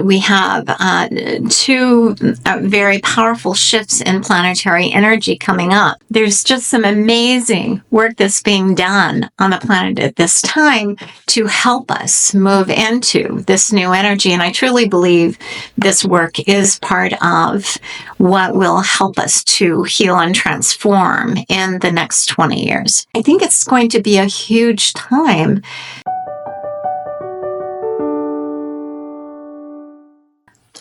We have two very powerful shifts in planetary energy coming up. There's just some amazing work that's being done on the planet at this time to help us move into this new energy. And I truly believe this work is part of what will help us to heal and transform in the next 20 years. I think it's going to be a huge time.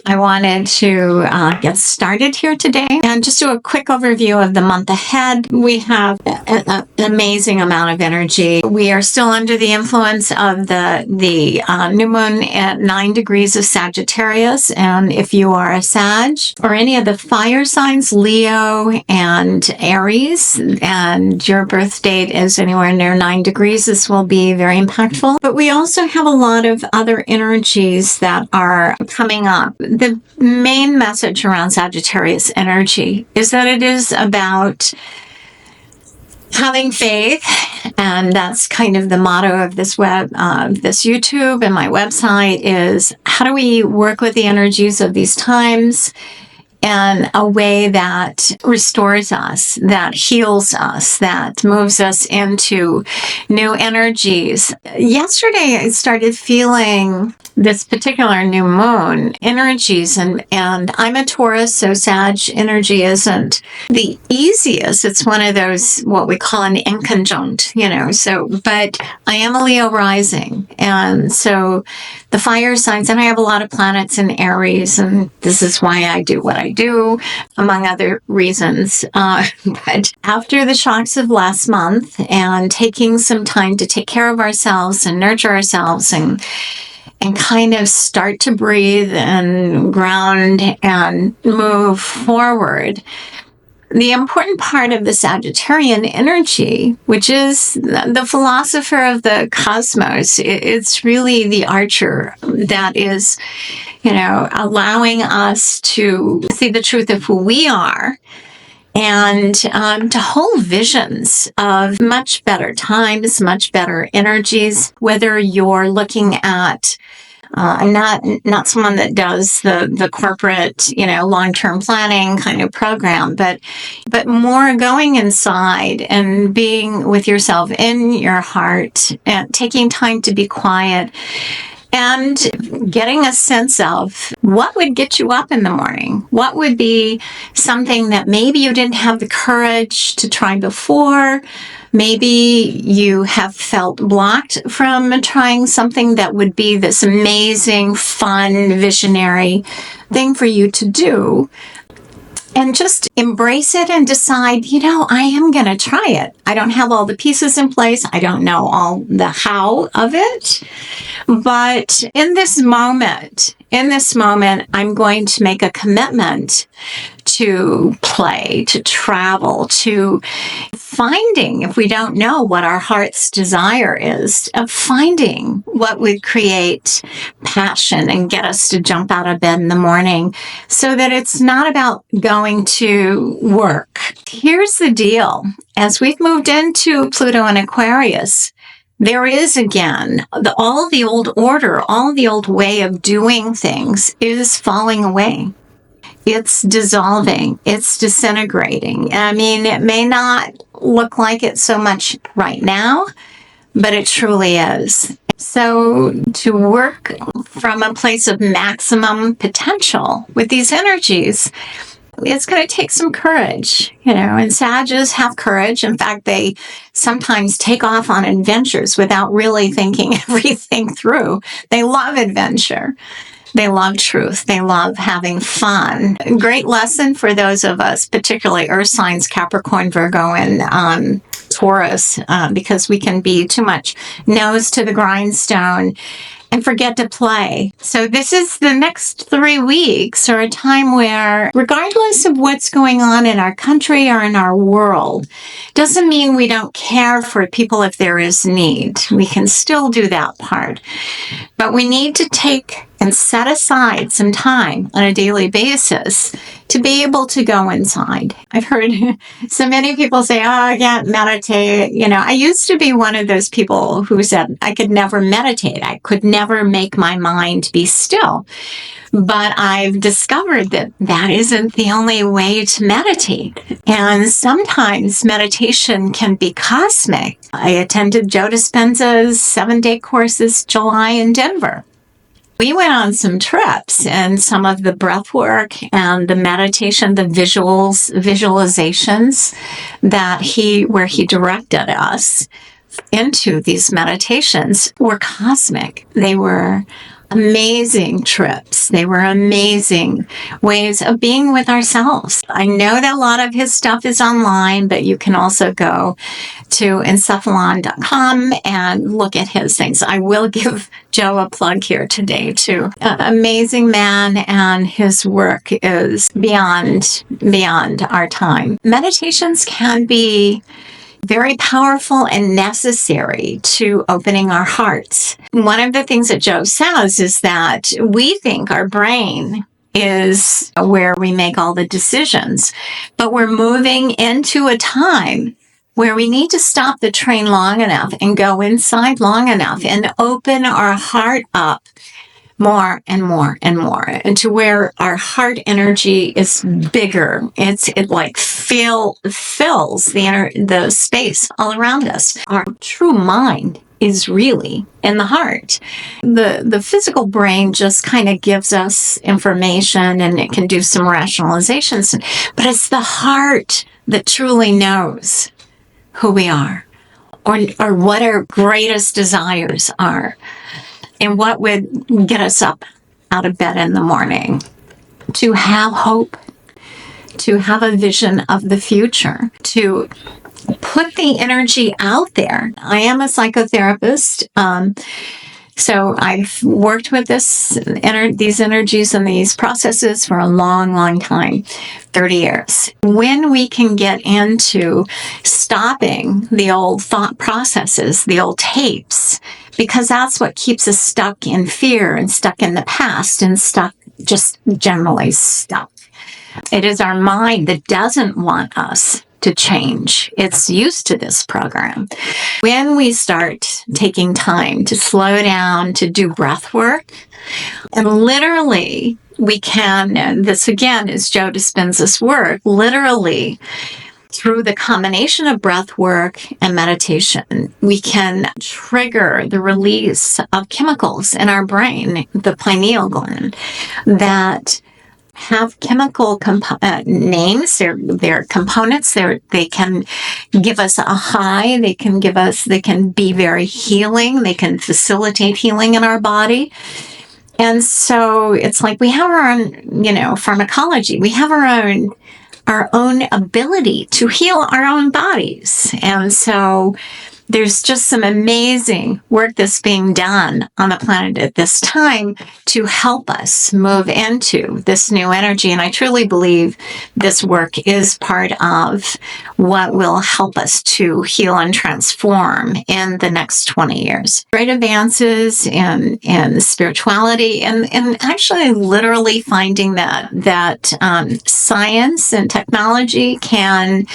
I wanted to get started here today and just do a quick overview of the month ahead. We have an amazing amount of energy. We are still under the influence of the new moon at 9 degrees of Sagittarius. And if you are a Sag or any of the fire signs, Leo and Aries, and your birth date is anywhere near 9 degrees, this will be very impactful. But we also have a lot of other energies that are coming up. The main message around Sagittarius energy is that it is about having faith, and that's kind of the motto of this this YouTube and my website is how do we work with the energies of these times in a way that restores us, that heals us, that moves us into new energies. Yesterday, I started feeling this particular new moon energies, and I'm a Taurus, so Sag energy isn't the easiest. It's one of those, what we call an inconjunct, but I am a Leo rising, and so the fire signs, and I have a lot of planets in Aries, and this is why I do what I do, among other reasons. But after the shocks of last month and taking some time to take care of ourselves and nurture ourselves and kind of start to breathe and ground and move forward. The important part of the Sagittarian energy, which is the philosopher of the cosmos, it's really the archer that is, allowing us to see the truth of who we are and to hold visions of much better times, much better energies, whether you're looking at I'm not someone that does the corporate, long-term planning kind of program, but more going inside and being with yourself in your heart and taking time to be quiet and getting a sense of what would get you up in the morning. What would be something that maybe you didn't have the courage to try before. Maybe you have felt blocked from trying something that would be this amazing, fun, visionary thing for you to do. And just embrace it and decide, I am going to try it. I don't have all the pieces in place. I don't know all the how of it. But in this moment, I'm going to make a commitment to play, to travel, to finding, if we don't know what our heart's desire is, of finding what would create passion and get us to jump out of bed in the morning so that it's not about going to work. Here's the deal. As we've moved into Pluto and Aquarius, there is again, all the old order, all the old way of doing things is falling away. It's dissolving. It's disintegrating. I mean, it may not look like it so much right now, but it truly is. So to work from a place of maximum potential with these energies, it's going to take some courage, and Sages have courage. In fact, they sometimes take off on adventures without really thinking everything through. They love adventure. They love truth. They love having fun. Great lesson for those of us, particularly Earth signs, Capricorn, Virgo, and Taurus, because we can be too much nose to the grindstone and forget to play. So this is the next 3 weeks are a time where, regardless of what's going on in our country or in our world, doesn't mean we don't care for people if there is need. We can still do that part. But we need to take and set aside some time on a daily basis to be able to go inside. I've heard so many people say, I can't meditate. I used to be one of those people who said I could never meditate. I could never make my mind be still. But I've discovered that that isn't the only way to meditate. And sometimes meditation can be cosmic. I attended Joe Dispenza's 7-day courses July in Denver. We went on some trips, and some of the breath work and the meditation, the visualizations where he directed us into these meditations were cosmic. They were amazing trips. They were amazing ways of being with ourselves. I know that a lot of his stuff is online, but you can also go to encephalon.com and look at his things. I will give Joe a plug here today too. Amazing man, and his work is beyond our time. Meditations can be very powerful and necessary to opening our hearts. One of the things that Joe says is that we think our brain is where we make all the decisions, but we're moving into a time where we need to stop the train long enough and go inside long enough and open our heart up more and more and more, and to where our heart energy is bigger. It like fills the space all around us. Our true mind is really in the heart. The physical brain just kind of gives us information, and it can do some rationalizations, but it's the heart that truly knows who we are, or what our greatest desires are, and what would get us up out of bed in the morning. To have hope, to have a vision of the future, to put the energy out there. I am a psychotherapist, so I've worked with these energies and these processes for a long, long time, 30 years. When we can get into stopping the old thought processes, the old tapes, because that's what keeps us stuck in fear and stuck in the past and just generally stuck. It is our mind that doesn't want us to change. It's used to this program. When we start taking time to slow down, to do breath work, and literally we can, and this again is Joe Dispenza's work, literally through the combination of breath work and meditation, we can trigger the release of chemicals in our brain, the pineal gland, that have chemical names. They're components. They can give us a high. They can be very healing. They can facilitate healing in our body. And so it's like we have our own, pharmacology. We have our own ability to heal our own bodies. And so there's just some amazing work that's being done on the planet at this time to help us move into this new energy. And I truly believe this work is part of what will help us to heal and transform in the next 20 years. Great advances in spirituality and actually literally finding that science and technology can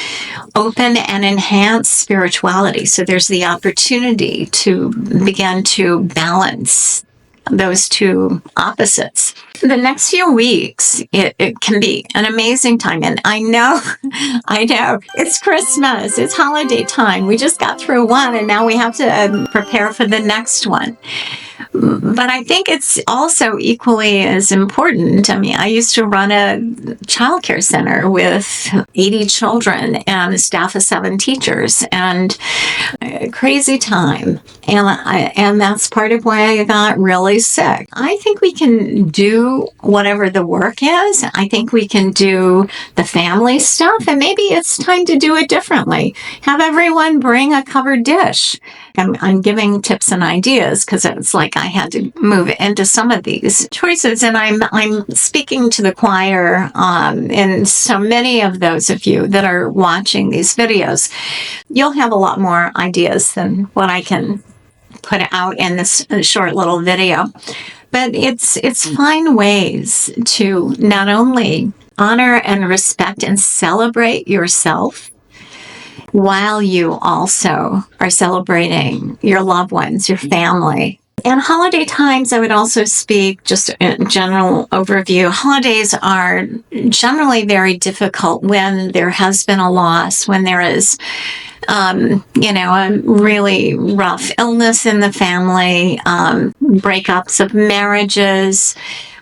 open and enhance spirituality. So there's the opportunity to begin to balance those two opposites. The next few weeks, it can be an amazing time. And I know, it's Christmas, it's holiday time. We just got through one and now we have to prepare for the next one. But I think it's also equally as important. I mean, I used to run a childcare center with 80 children and a staff of 7 teachers, and a crazy time. And that's part of why I got really sick. I think we can do whatever the work is. I think we can do the family stuff, and maybe it's time to do it differently. Have everyone bring a covered dish. I'm giving tips and ideas because it's like I had to move into some of these choices, and I'm speaking to the choir, and so many of those of you that are watching these videos, you'll have a lot more ideas than what I can put out in this short little video. But it's find ways to not only honor and respect and celebrate yourself, while you also are celebrating your loved ones, your family, And holiday times, I would also speak just a general overview. Holidays are generally very difficult when there has been a loss, when there is, a really rough illness in the family, breakups of marriages,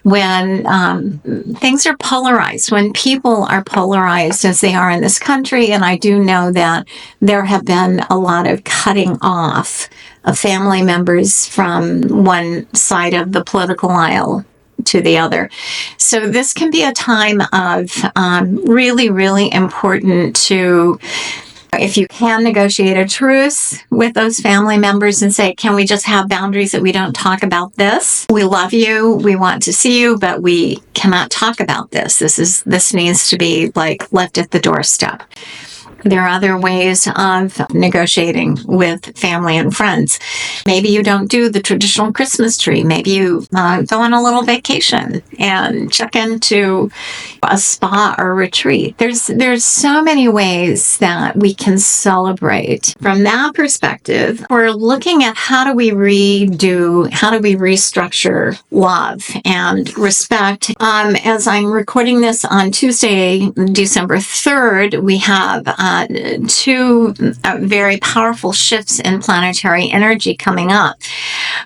when things are polarized, when people are polarized as they are in this country. And I do know that there have been a lot of cutting off of family members from one side of the political aisle to the other. So this can be a time of really, really important to, if you can, negotiate a truce with those family members and say, can we just have boundaries that we don't talk about this? We love you. We want to see you, but we cannot talk about this. This needs to be like left at the doorstep. There are other ways of negotiating with family and friends. Maybe you don't do the traditional Christmas tree. Maybe you go on a little vacation and check into a spa or retreat. There's so many ways that we can celebrate. From that perspective, we're looking at how do we restructure love and respect. As I'm recording this on Tuesday, December 3rd, we have two very powerful shifts in planetary energy coming up.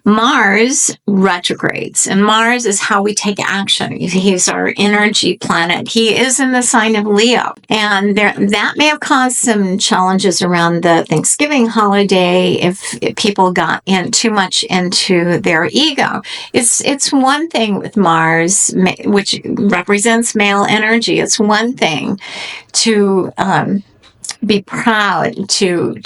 Mars retrogrades, and Mars is how we take action. He's our energy planet. He is in the sign of Leo, and that may have caused some challenges around the Thanksgiving holiday if people got too much into their ego. It's one thing with Mars, which represents male energy. It's one thing to be proud, to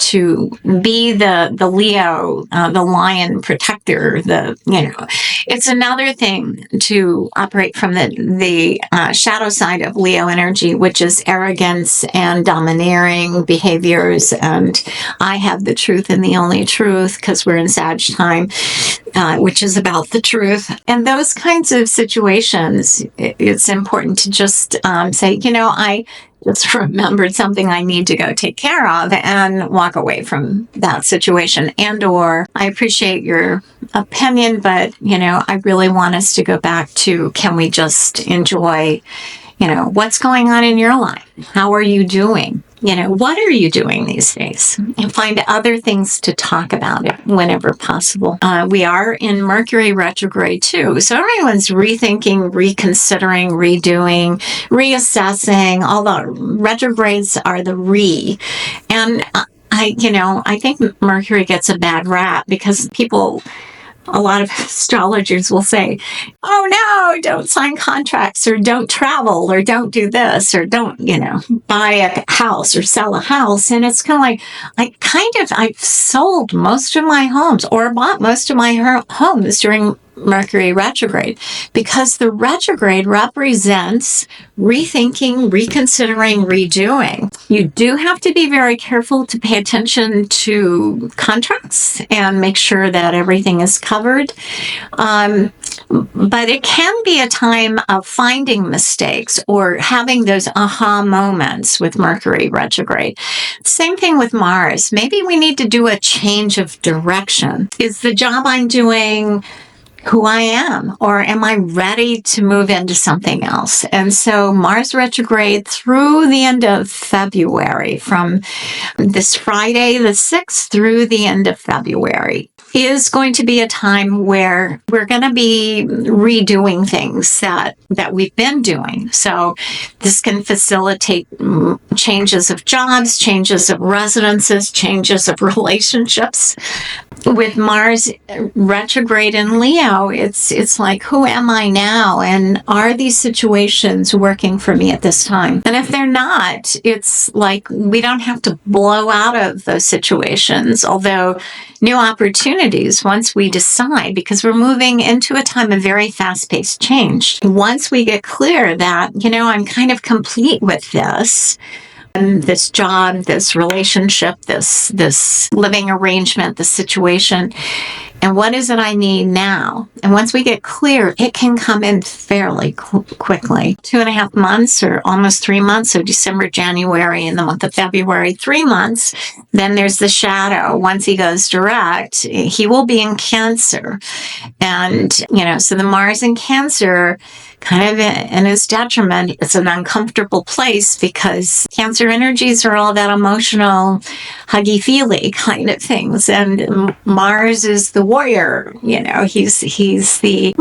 be the Leo, the lion protector. It's another thing to operate from the shadow side of Leo energy, which is arrogance and domineering behaviors. And I have the truth and the only truth, because we're in Sag time, which is about the truth. And those kinds of situations, it's important to just say, I just remembered something I need to go take care of, and walk away from that situation. And or I appreciate your opinion, but I really want us to go back to, can we just enjoy what's going on in your life? How are you doing? What are you doing these days? And find other things to talk about it whenever possible. We are in Mercury retrograde too. So everyone's rethinking, reconsidering, redoing, reassessing. All the retrogrades are the re. And I think Mercury gets a bad rap because a lot of astrologers will say, oh no, don't sign contracts, or don't travel, or don't do this, or don't, buy a house or sell a house. And it's kind of like, I've sold most of my homes, or bought most of my homes during Mercury retrograde, because the retrograde represents rethinking, reconsidering, redoing. You do have to be very careful to pay attention to contracts and make sure that everything is covered. But it can be a time of finding mistakes or having those aha moments with Mercury retrograde. Same thing with Mars. Maybe we need to do a change of direction. Is the job I'm doing who I am, or am I ready to move into something else? And so Mars retrograde through the end of February, from this Friday the 6th through the end of February, is going to be a time where we're going to be redoing things that we've been doing. So this can facilitate changes of jobs, changes of residences, changes of relationships. With Mars retrograde in Leo, it's like, who am I now? And are these situations working for me at this time? And if they're not, it's like we don't have to blow out of those situations, although new opportunities, once we decide, because we're moving into a time of very fast-paced change. Once we get clear that, I'm kind of complete with this job, this relationship, this living arrangement, this situation, And what is it I need now? And once we get clear, it can come in fairly quickly. 2.5 months or almost 3 months. So December, January, and the month of February, 3 months. Then there's the shadow. Once he goes direct, he will be in Cancer. And, so the Mars in Cancer, kind of in his detriment, it's an uncomfortable place because Cancer energies are all that emotional, huggy-feely kind of things. And Mars is the warrior, he's the,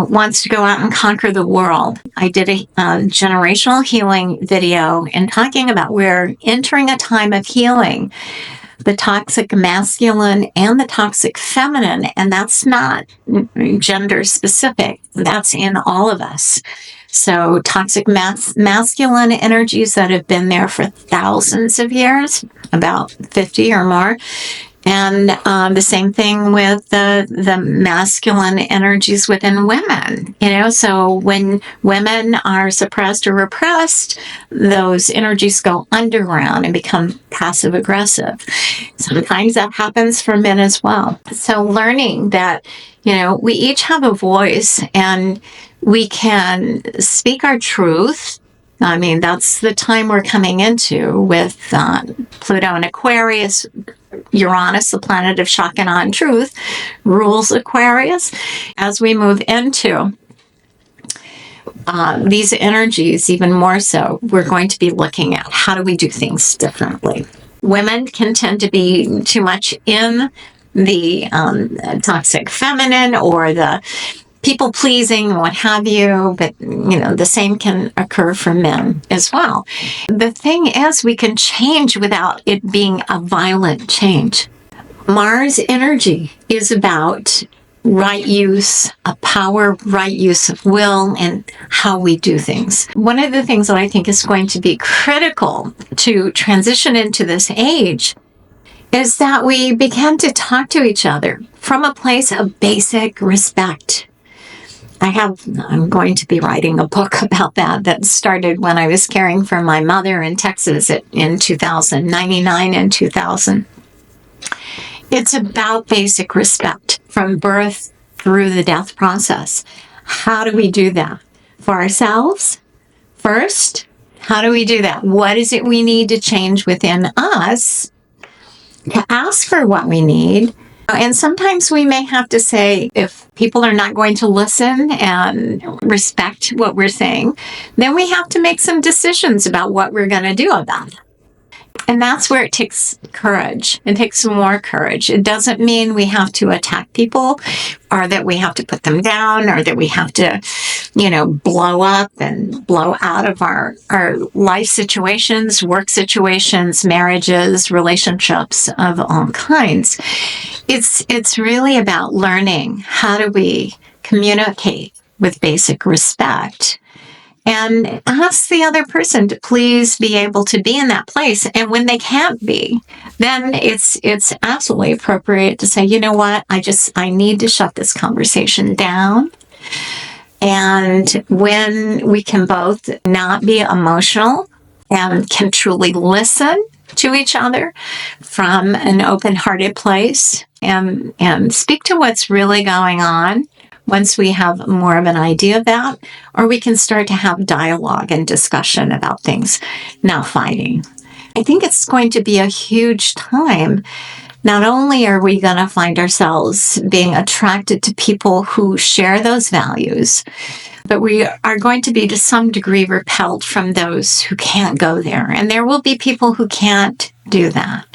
wants to go out and conquer the world. I did a generational healing video and talking about we're entering a time of healing. The toxic masculine and the toxic feminine, and that's not gender specific. That's in all of us. So toxic masculine energies that have been there for thousands of years, about 50 or more. And the same thing with the masculine energies within women, so when women are suppressed or repressed, those energies go underground and become passive aggressive. Sometimes that happens for men as well. So learning that, we each have a voice and we can speak our truth. I mean, that's the time we're coming into with Pluto and Aquarius. Uranus, the planet of shock and awe and truth, rules Aquarius. As we move into these energies, even more so, we're going to be looking at how do we do things differently. Women can tend to be too much in the toxic feminine or the people-pleasing, what have you, but, the same can occur for men as well. The thing is, we can change without it being a violent change. Mars energy is about right use of power, right use of will, and how we do things. One of the things that I think is going to be critical to transition into this age is that we begin to talk to each other from a place of basic respect. I'm going to be writing a book about that started when I was caring for my mother in Texas in 1999 and 2000. It's about basic respect from birth through the death process. How do we do that? For ourselves first, how do we do that? What is it we need to change within us to ask for what we need? And sometimes we may have to say, if people are not going to listen and respect what we're saying, then we have to make some decisions about what we're going to do about it. And that's where it takes courage. It takes more courage. It doesn't mean we have to attack people or that we have to put them down or that we have to, blow up and blow out of our life situations, work situations, marriages, relationships of all kinds. It's really about learning how do we communicate with basic respect and ask the other person to please be able to be in that place. And when they can't be, then it's absolutely appropriate to say, you know what, I need to shut this conversation down. And when we can both not be emotional and can truly listen to each other from an open-hearted place and speak to what's really going on, once we have more of an idea of that, or we can start to have dialogue and discussion about things, not fighting. I think it's going to be a huge time. Not only are we going to find ourselves being attracted to people who share those values, but we are going to be to some degree repelled from those who can't go there. And there will be people who can't do that.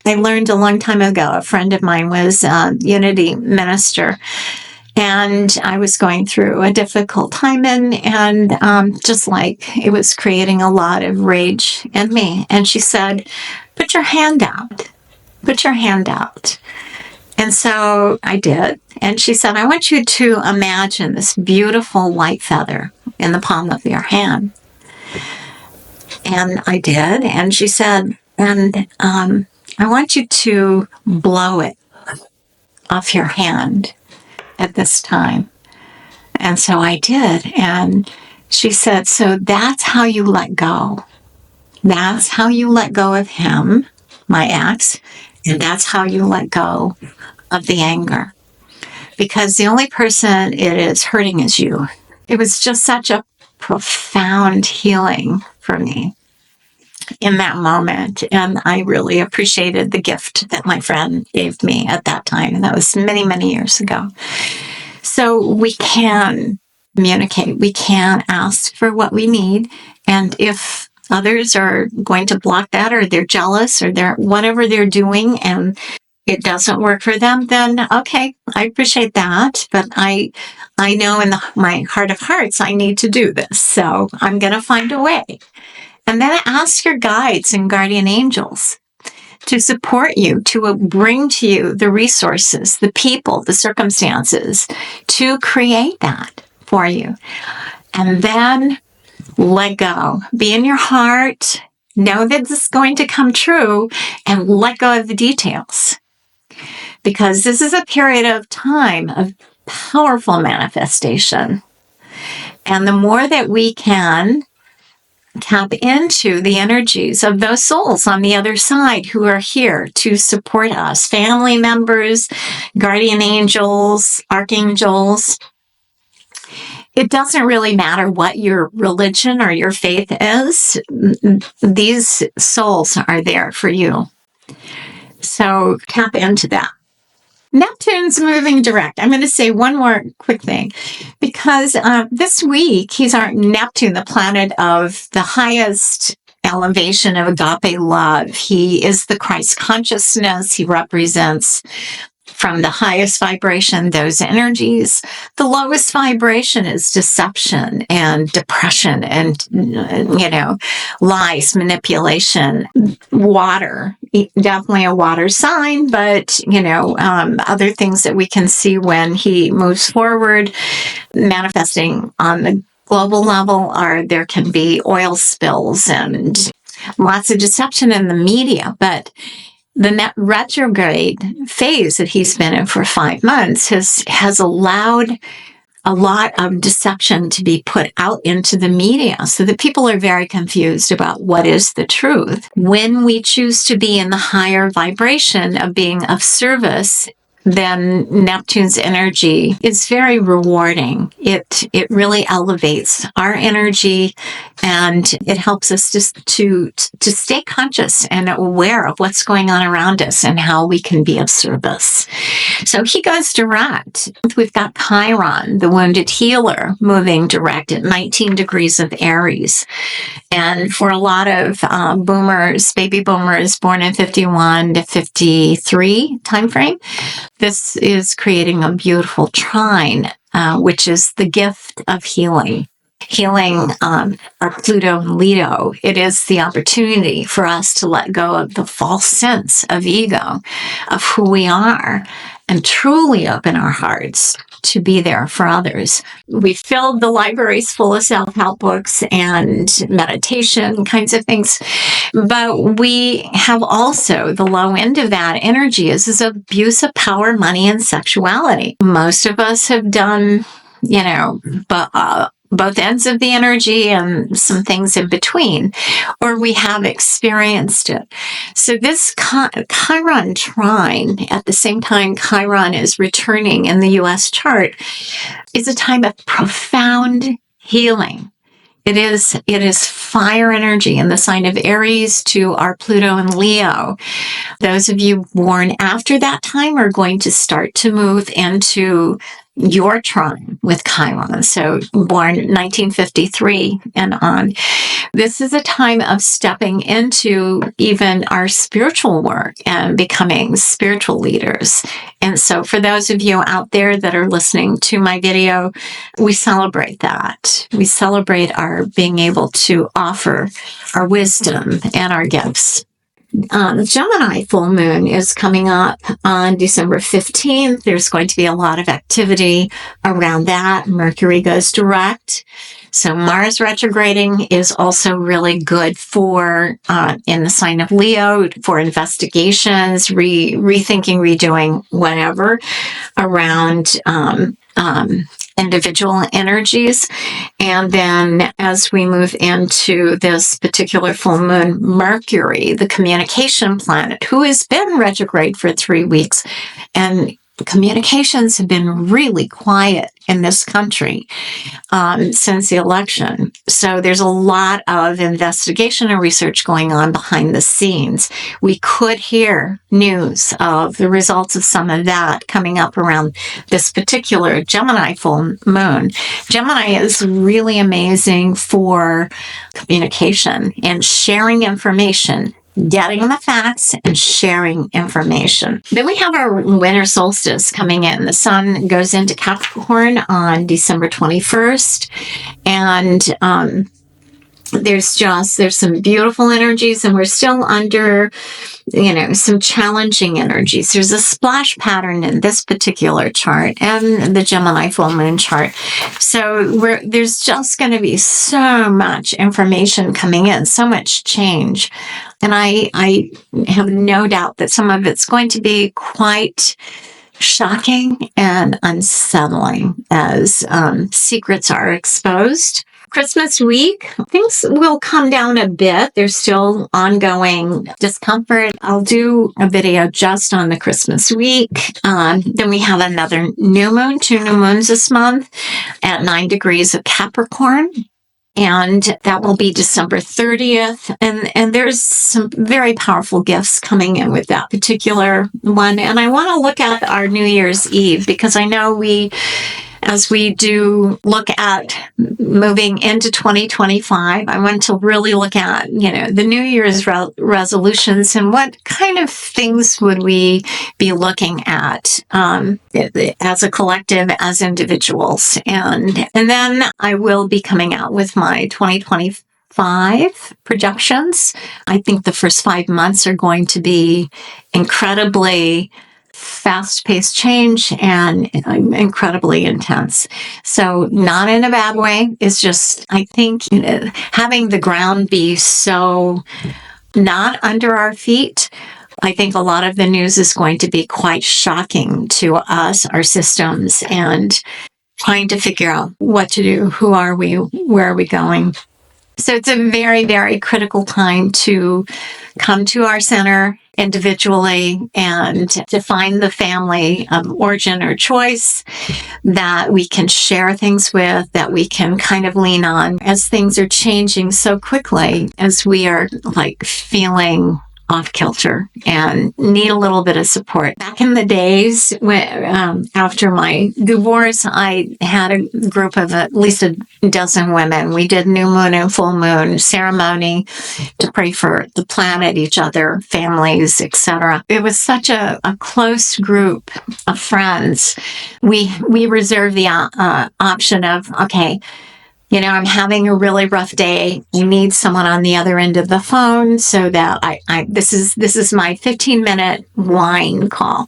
I learned a long time ago, a friend of mine was a Unity minister, and I was going through a difficult time and just like it was creating a lot of rage in me. And she said, put your hand out. Put your hand out. And so I did. And she said, I want you to imagine this beautiful white feather in the palm of your hand. And I did. And she said, and I want you to blow it off your hand at this time. And so I did. And she said, so that's how you let go. That's how you let go of him, my ex, and that's how you let go of the anger. because the only person it is hurting is you. It was just such a profound healing for me in that moment. And I really appreciated the gift that my friend gave me at that time. And that was many, many years ago. So we can communicate. We can ask for what we need. And if others are going to block that, or they're jealous, or they're whatever they're doing, and it doesn't work for them, then okay, I appreciate that. But I know in my heart of hearts, I need to do this. So I'm going to find a way. And then ask your guides and guardian angels to support you, to bring to you the resources, the people, the circumstances to create that for you. And then let go. Be in your heart. Know that this is going to come true, and let go of the details. Because this is a period of time of powerful manifestation. And the more that we can tap into the energies of those souls on the other side who are here to support us, family members, guardian angels, archangels. It doesn't really matter what your religion or your faith is. These souls are there for you. So tap into that. Neptune's moving direct. I'm going to say one more quick thing, because this week he's our Neptune, the planet of the highest elevation of agape love. He is the Christ consciousness. He represents from the highest vibration those energies. The lowest vibration is deception and depression and, lies, manipulation. Water, definitely a water sign, but, other things that we can see when he moves forward, manifesting on the global level there can be oil spills and lots of deception in the media, but the retrograde phase that he's been in for 5 months has allowed a lot of deception to be put out into the media, so that people are very confused about what is the truth. When we choose to be in the higher vibration of being of service, then Neptune's energy is very rewarding. It really elevates our energy, and it helps us to stay conscious and aware of what's going on around us and how we can be of service. So he goes direct. We've got Chiron, the wounded healer, moving direct at 19 degrees of Aries. And for a lot of baby boomers born in 51 to 53 timeframe, this is creating a beautiful trine, which is the gift of healing. Healing our Pluto and Leo. It is the opportunity for us to let go of the false sense of ego, of who we are, and truly open our hearts to be there for others. We filled the libraries full of self-help books and meditation kinds of things, but we have also the low end of that energy is abuse of power, money, and sexuality. Most of us have done, both ends of the energy and some things in between, or we have experienced it. So this Chiron trine, at the same time Chiron is returning in the U.S. chart, is a time of profound healing. It is fire energy in the sign of Aries to our Pluto and Leo. Those of you born after that time are going to start to move into your trine with Chiron. So born 1953 and on. This is a time of stepping into even our spiritual work and becoming spiritual leaders. And so for those of you out there that are listening to my video, we celebrate that. We celebrate our being able to offer our wisdom and our gifts. The Gemini full moon is coming up on December 15th. There's going to be a lot of activity around that. Mercury goes direct. So Mars retrograding is also really good for, in the sign of Leo, for investigations, rethinking, redoing, whatever, around individual energies. And then as we move into this particular full moon, Mercury, the communication planet, who has been retrograde for 3 weeks and communications have been really quiet in this country since the election. So there's a lot of investigation and research going on behind the scenes. We could hear news of the results of some of that coming up around this particular Gemini full moon. Gemini is really amazing for communication and sharing information, getting the facts and sharing information. Then we have our winter solstice coming in. The sun goes into Capricorn on December 21st. And there's some beautiful energies, and we're still under, some challenging energies. There's a splash pattern in this particular chart and the Gemini full moon chart. So there's just going to be so much information coming in, so much change. And I have no doubt that some of it's going to be quite shocking and unsettling as secrets are exposed. Christmas week, things will come down a bit. There's still ongoing discomfort. I'll do a video just on the Christmas week. Then we have another new moon, 2 new moons this month at 9 degrees of Capricorn. And that will be December 30th. And there's some very powerful gifts coming in with that particular one. And I want to look at our New Year's Eve, because I know as we do look at moving into 2025, I want to really look at, the New Year's resolutions and what kind of things would we be looking at as a collective, as individuals. And then I will be coming out with my 2025 projections. I think the first 5 months are going to be incredibly fast-paced change and incredibly intense. So not in a bad way. It's just, I think, having the ground be so not under our feet, I think a lot of the news is going to be quite shocking to us, our systems, and trying to figure out what to do. Who are we? Where are we going? So it's a very, very critical time to come to our center individually and to find the family of origin or choice that we can share things with, that we can kind of lean on as things are changing so quickly, as we are feeling off kilter and need a little bit of support. Back in the days when, after my divorce, I had a group of at least a dozen women. We did new moon and full moon ceremony to pray for the planet, each other, families, etc. It was such a close group of friends. We reserved the option of, okay, I'm having a really rough day. I need someone on the other end of the phone so that this is my 15-minute wine call.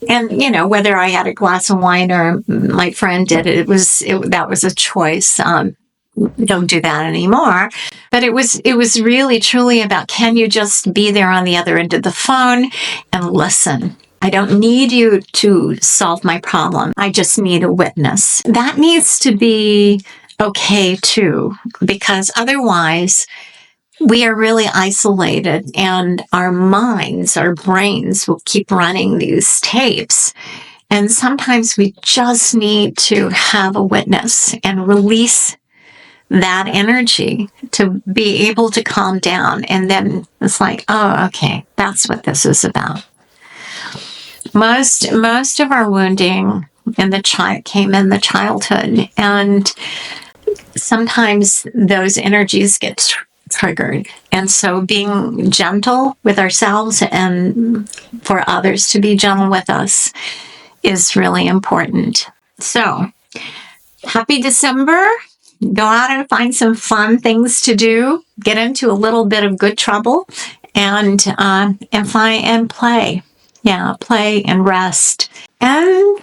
And, whether I had a glass of wine or my friend did it, that was a choice. Don't do that anymore. But it was really, truly about, can you just be there on the other end of the phone and listen? I don't need you to solve my problem. I just need a witness. That needs to be okay too, because otherwise we are really isolated, and our minds, our brains will keep running these tapes. And sometimes we just need to have a witness and release that energy to be able to calm down. And then it's like, oh, okay, that's what this is about. Most of our wounding came in the childhood, and sometimes those energies get triggered. And so being gentle with ourselves and for others to be gentle with us is really important. So happy December. Go out and find some fun things to do. Get into a little bit of good trouble and play. Yeah, play and rest. And,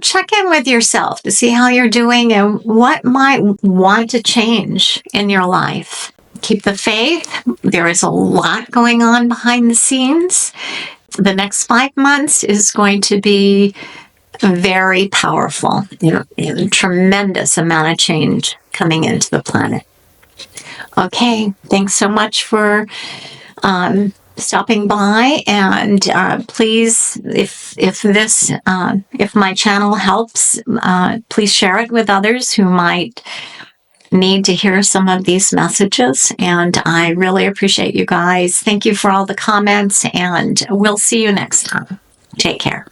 check in with yourself to see how you're doing and what might want to change in your life. Keep the faith. There is a lot going on behind the scenes. The next 5 months is going to be very powerful. A tremendous amount of change coming into the planet. Okay, thanks so much for stopping by, and please, if my channel helps, please share it with others who might need to hear some of these messages. And I really appreciate you guys. Thank you for all the comments, and we'll see you next time. Take care.